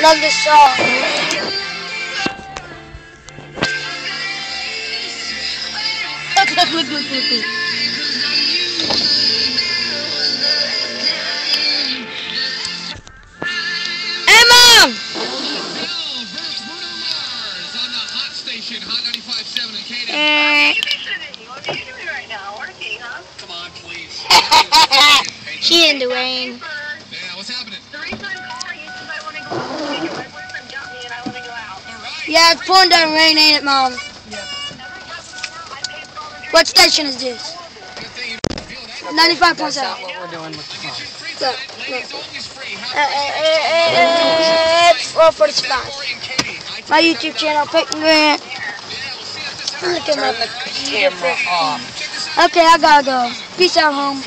Love this song. Look. Hey, Mom! Hot 95.7 and Katie. What are you doing right now? Working, huh? Come on, please. She in the rain. Yeah, what's happening? The reason I'm calling you is because I want to go out and take it. My boyfriend got me and I want to go out. All right. Yeah, it's pouring down rain, ain't it, Mom? Every time I pay for all the drinks. What station is this? 95.7. That's not what we're doing with the phone. Look. Ladies always free. It's 4:45. My YouTube channel, Peyton Grant. Look at my Camera off. Okay, I gotta go. Peace out, home.